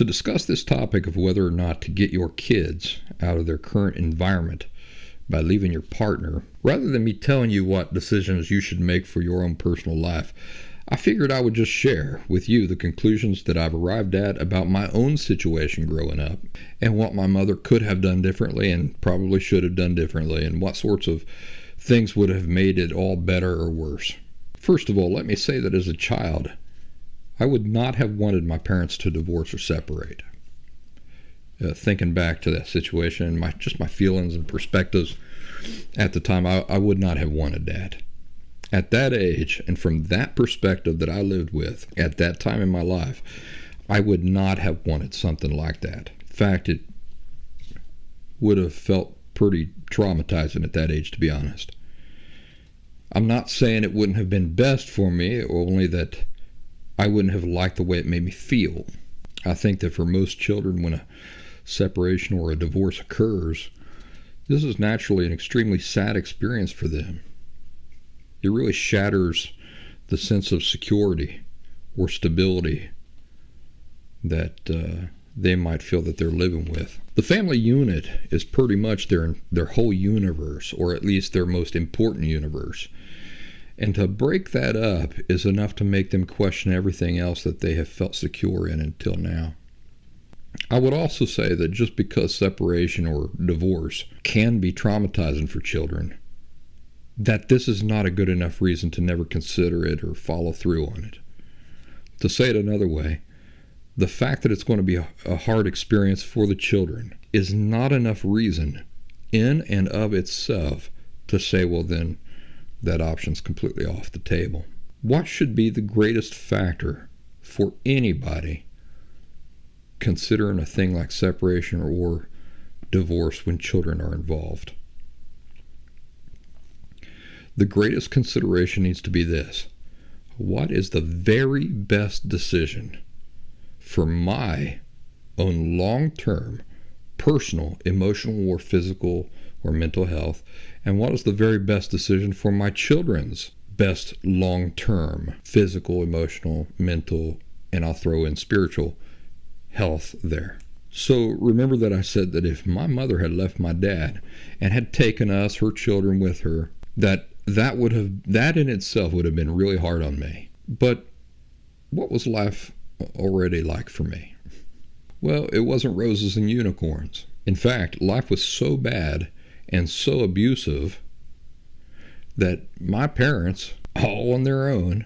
To discuss this topic of whether or not to get your kids out of their current environment by leaving your partner, rather than me telling you what decisions you should make for your own personal life, I figured I would just share with you the conclusions that I've arrived at about my own situation growing up and what my mother could have done differently and probably should have done differently, and what sorts of things would have made it all better or worse. First of all, let me say that as a child, I would not have wanted my parents to divorce or separate. Thinking back to that situation and my feelings and perspectives at the time, I would not have wanted that. At that age, and from that perspective that I lived with at that time in my life, I would not have wanted something like that. In fact, it would have felt pretty traumatizing at that age, to be honest. I'm not saying it wouldn't have been best for me, only that I wouldn't have liked the way it made me feel. I think that for most children, when a separation or a divorce occurs, this is naturally an extremely sad experience for them. It really shatters the sense of security or stability that they might feel that they're living with. The family unit is pretty much their whole universe, or at least their most important universe. And to break that up is enough to make them question everything else that they have felt secure in until now. I would also say that just because separation or divorce can be traumatizing for children, that this is not a good enough reason to never consider it or follow through on it. To say it another way, the fact that it's going to be a hard experience for the children is not enough reason in and of itself to say, well, then that option's completely off the table. What should be the greatest factor for anybody considering a thing like separation or divorce when children are involved? The greatest consideration needs to be this: what is the very best decision for my own long-term personal, emotional, or physical or mental health, and what is the very best decision for my children's best long-term physical, emotional, mental, and I'll throw in spiritual health there. So remember that I said that if my mother had left my dad and had taken us, her children, with her, that in itself would have been really hard on me. But what was life already like for me? Well, it wasn't roses and unicorns. In fact, life was so bad and so abusive that my parents, all on their own,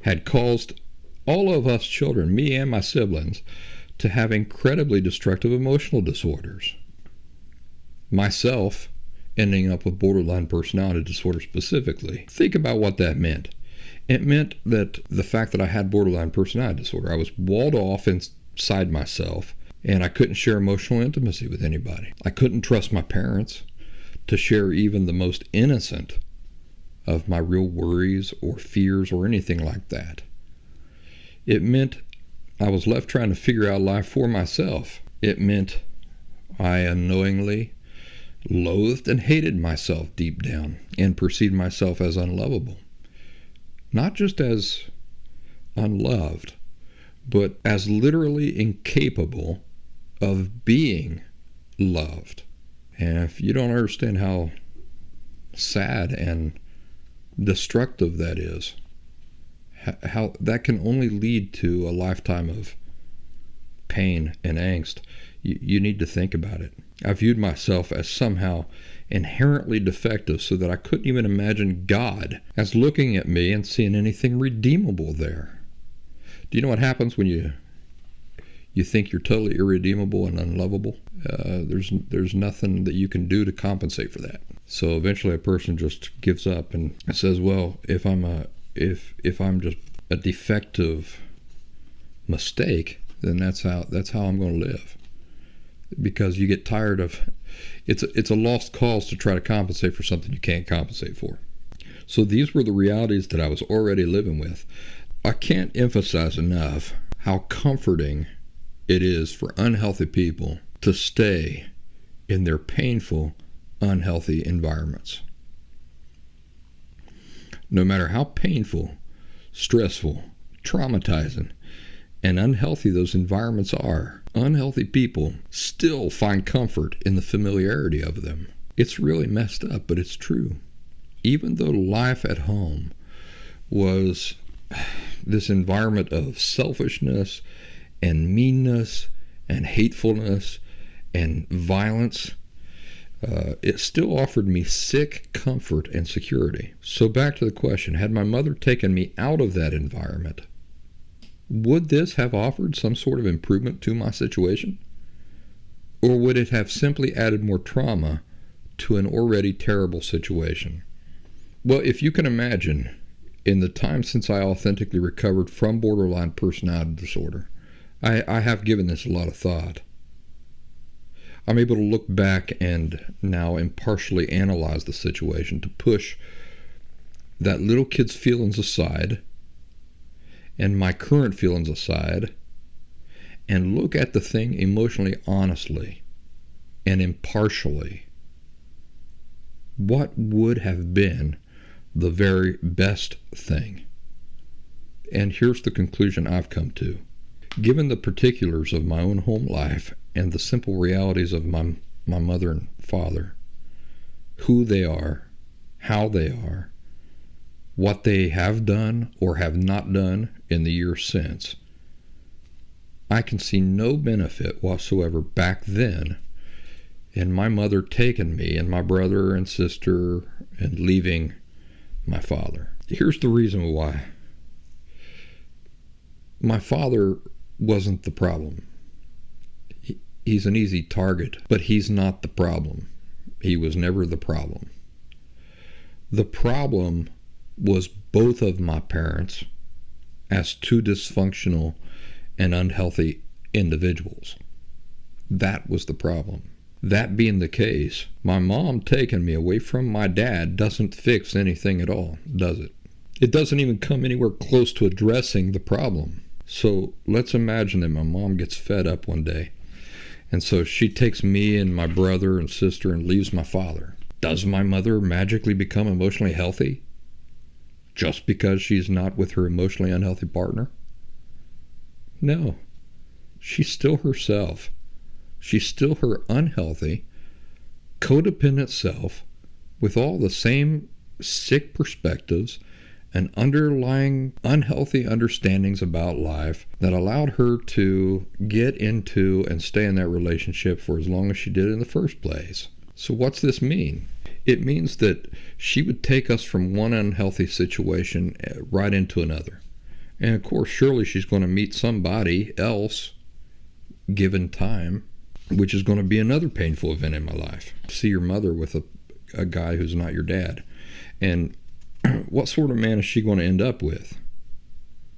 had caused all of us children, me and my siblings, to have incredibly destructive emotional disorders. Myself ending up with borderline personality disorder specifically. Think about what that meant. It meant that the fact that I had borderline personality disorder, I was walled off inside myself, and I couldn't share emotional intimacy with anybody. I couldn't trust my parents to share even the most innocent of my real worries or fears or anything like that. It meant I was left trying to figure out life for myself. It meant I unknowingly loathed and hated myself deep down and perceived myself as unlovable. Not just as unloved, but as literally incapable of being loved. And if you don't understand how sad and destructive that is, how that can only lead to a lifetime of pain and angst, you need to think about it. I viewed myself as somehow inherently defective, so that I couldn't even imagine God as looking at me and seeing anything redeemable there. Do you know what happens when you think you're totally irredeemable and unlovable? There's nothing that you can do to compensate for that. So eventually a person just gives up and says, well, if I'm just a defective mistake, then that's how I'm going to live. Because you get tired of it's a lost cause to try to compensate for something you can't compensate for. So these were the realities that I was already living with. I can't emphasize enough how comforting it is for unhealthy people to stay in their painful, unhealthy environments. No matter how painful, stressful, traumatizing, and unhealthy those environments are, unhealthy people still find comfort in the familiarity of them. It's really messed up, but it's true. Even though life at home was this environment of selfishness and meanness and hatefulness and violence, it still offered me sick comfort and security. So back to the question, had my mother taken me out of that environment, would this have offered some sort of improvement to my situation? Or would it have simply added more trauma to an already terrible situation? Well, if you can imagine, in the time since I authentically recovered from borderline personality disorder, I have given this a lot of thought. I'm able to look back and now impartially analyze the situation to push that little kid's feelings aside and my current feelings aside and look at the thing emotionally honestly and impartially. What would have been the very best thing? And here's the conclusion I've come to. Given the particulars of my own home life and the simple realities of my mother and father, who they are, how they are, what they have done or have not done in the years since, I can see no benefit whatsoever back then in my mother taking me and my brother and sister and leaving my father. Here's the reason why. My father wasn't the problem. He's an easy target, but he's not the problem. He was never the problem. The problem was both of my parents as two dysfunctional and unhealthy individuals. That was the problem. That being the case, my mom taking me away from my dad doesn't fix anything at all, does it? It doesn't even come anywhere close to addressing the problem. So let's imagine that my mom gets fed up one day, and so she takes me and my brother and sister and leaves my father. Does my mother magically become emotionally healthy just because she's not with her emotionally unhealthy partner? No. She's still herself. She's still her unhealthy, codependent self with all the same sick perspectives and underlying unhealthy understandings about life that allowed her to get into and stay in that relationship for as long as she did in the first place. So what's this mean? It means that she would take us from one unhealthy situation right into another. And of course, surely she's going to meet somebody else given time, which is going to be another painful event in my life. See your mother with a guy who's not your dad. And what sort of man is she going to end up with?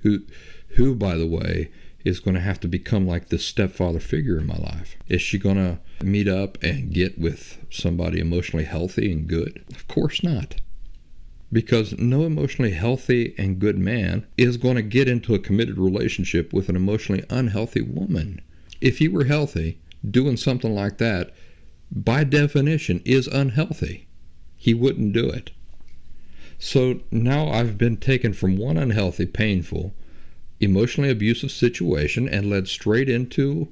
Who, by the way, is going to have to become like this stepfather figure in my life? Is she going to meet up and get with somebody emotionally healthy and good? Of course not. Because no emotionally healthy and good man is going to get into a committed relationship with an emotionally unhealthy woman. If he were healthy, doing something like that, by definition, is unhealthy. He wouldn't do it. So now I've been taken from one unhealthy, painful, emotionally abusive situation and led straight into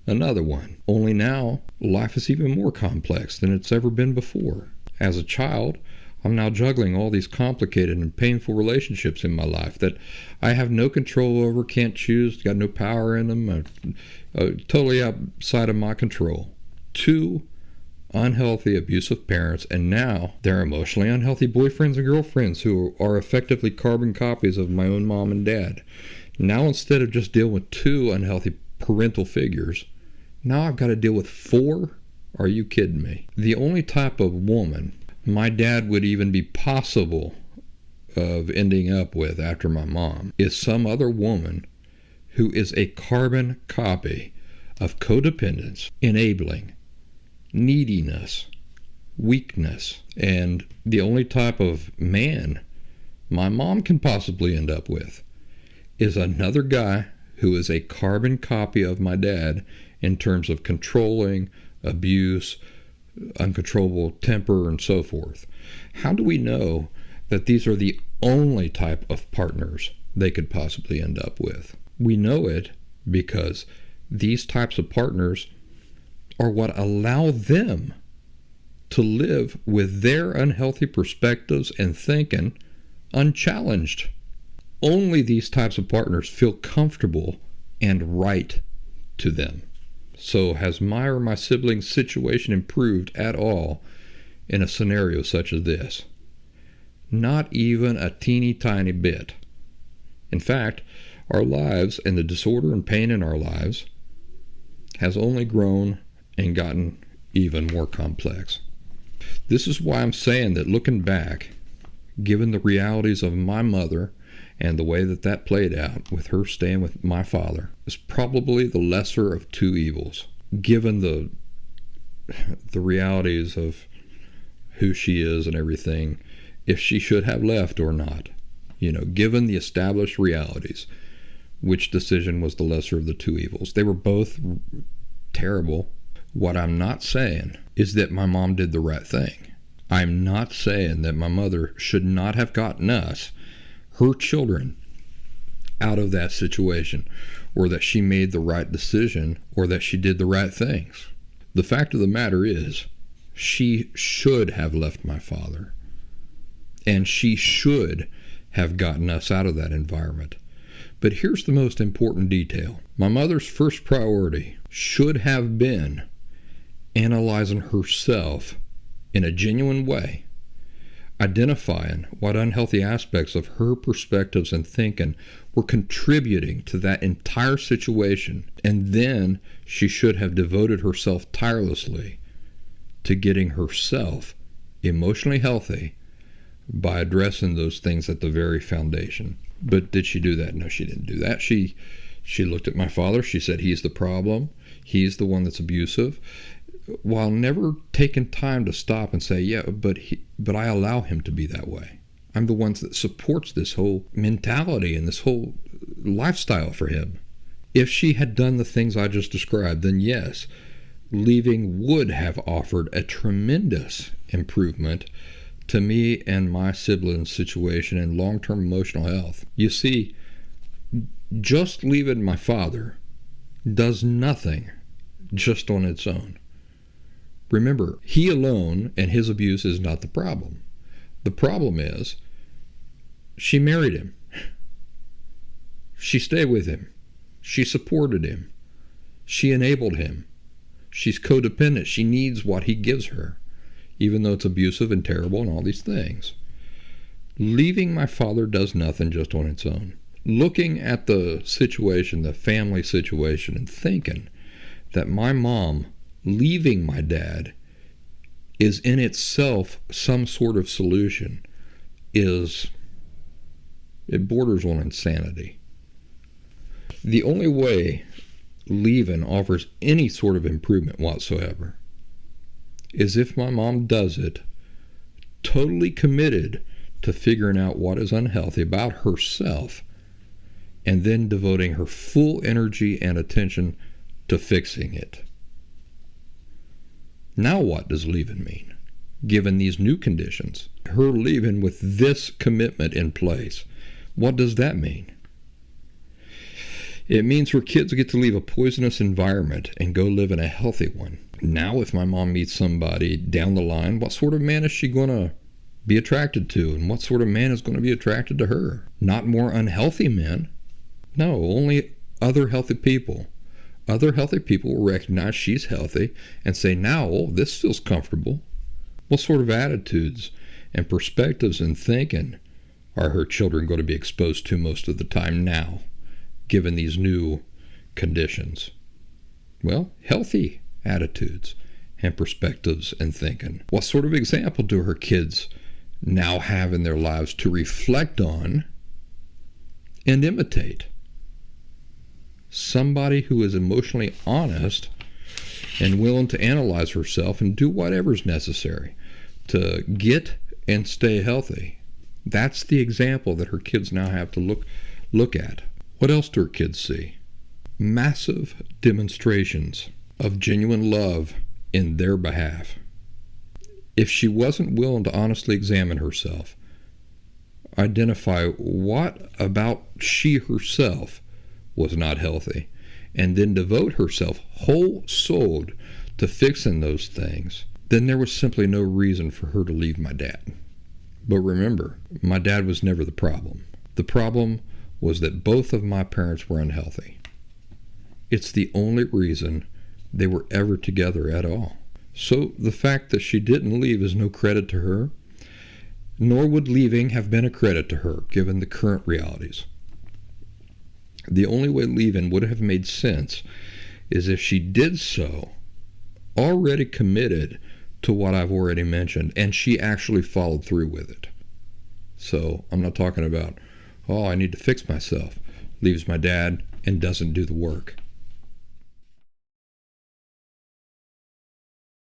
another one. Only now, life is even more complex than it's ever been before. As a child, I'm now juggling all these complicated and painful relationships in my life that I have no control over, can't choose, got no power in them, totally outside of my control. Two unhealthy, abusive parents, and now they're emotionally unhealthy boyfriends and girlfriends who are effectively carbon copies of my own mom and dad. Now, instead of just dealing with two unhealthy parental figures, now I've got to deal with four? Are you kidding me? The only type of woman my dad would even be possible of ending up with after my mom is some other woman who is a carbon copy of codependence, enabling, neediness, weakness. And the only type of man my mom can possibly end up with is another guy who is a carbon copy of my dad in terms of controlling, abuse, uncontrollable temper, and so forth. How do we know that these are the only type of partners they could possibly end up with? We know it because these types of partners are what allow them to live with their unhealthy perspectives and thinking unchallenged. Only these types of partners feel comfortable and right to them. So has my or my sibling's situation improved at all in a scenario such as this? Not even a teeny tiny bit. In fact, our lives and the disorder and pain in our lives has only grown and gotten even more complex. This is why I'm saying that looking back, given the realities of my mother and the way that played out with her staying with my father, is probably the lesser of two evils, given the realities of who she is and everything, if she should have left or not. Given the established realities, which decision was the lesser of the two evils? They were both terrible. What I'm not saying is that my mom did the right thing. I'm not saying that my mother should not have gotten us, her children, out of that situation, or that she made the right decision, or that she did the right things. The fact of the matter is, she should have left my father, and she should have gotten us out of that environment. But here's the most important detail. My mother's first priority should have been analyzing herself in a genuine way, identifying what unhealthy aspects of her perspectives and thinking were contributing to that entire situation, and then she should have devoted herself tirelessly to getting herself emotionally healthy by addressing those things at the very foundation. But did she do that? No, she didn't do that. She looked at my father. She said, he's the problem. He's the one that's abusive, while never taking time to stop and say, yeah, but I allow him to be that way. I'm the one that supports this whole mentality and this whole lifestyle for him. If she had done the things I just described, then yes, leaving would have offered a tremendous improvement to me and my siblings' situation and long-term emotional health. You see, just leaving my father does nothing just on its own. Remember, he alone and his abuse is not the problem. The problem is she married him. She stayed with him. She supported him. She enabled him. She's codependent. She needs what he gives her, even though it's abusive and terrible and all these things. Leaving my father does nothing just on its own. Looking at the situation, the family situation, and thinking that my mom leaving my dad is in itself some sort of solution it borders on insanity. The only way leaving offers any sort of improvement whatsoever is if my mom does it totally committed to figuring out what is unhealthy about herself and then devoting her full energy and attention to fixing it. Now what does leaving mean, given these new conditions? Her leaving with this commitment in place, what does that mean? It means her kids get to leave a poisonous environment and go live in a healthy one. Now if my mom meets somebody down the line, what sort of man is she going to be attracted to? And what sort of man is going to be attracted to her? Not more unhealthy men. No, only other healthy people. Other healthy people will recognize she's healthy and say, now, oh, this feels comfortable. What sort of attitudes and perspectives and thinking are her children going to be exposed to most of the time now, given these new conditions? Well, healthy attitudes and perspectives and thinking. What sort of example do her kids now have in their lives to reflect on and imitate? Somebody who is emotionally honest and willing to analyze herself and do whatever's necessary to get and stay healthy. That's the example that her kids now have to look at. What else do her kids see? Massive demonstrations of genuine love in their behalf. If she wasn't willing to honestly examine herself, identify what about she herself was not healthy, and then devote herself whole-souled to fixing those things, then there was simply no reason for her to leave my dad. But remember, my dad was never the problem. The problem was that both of my parents were unhealthy. It's the only reason they were ever together at all. So the fact that she didn't leave is no credit to her, nor would leaving have been a credit to her, given the current realities. The only way leaving would have made sense is if she did so already committed to what I've already mentioned, and she actually followed through with it. So I'm not talking about, oh, I need to fix myself, leaves my dad and doesn't do the work.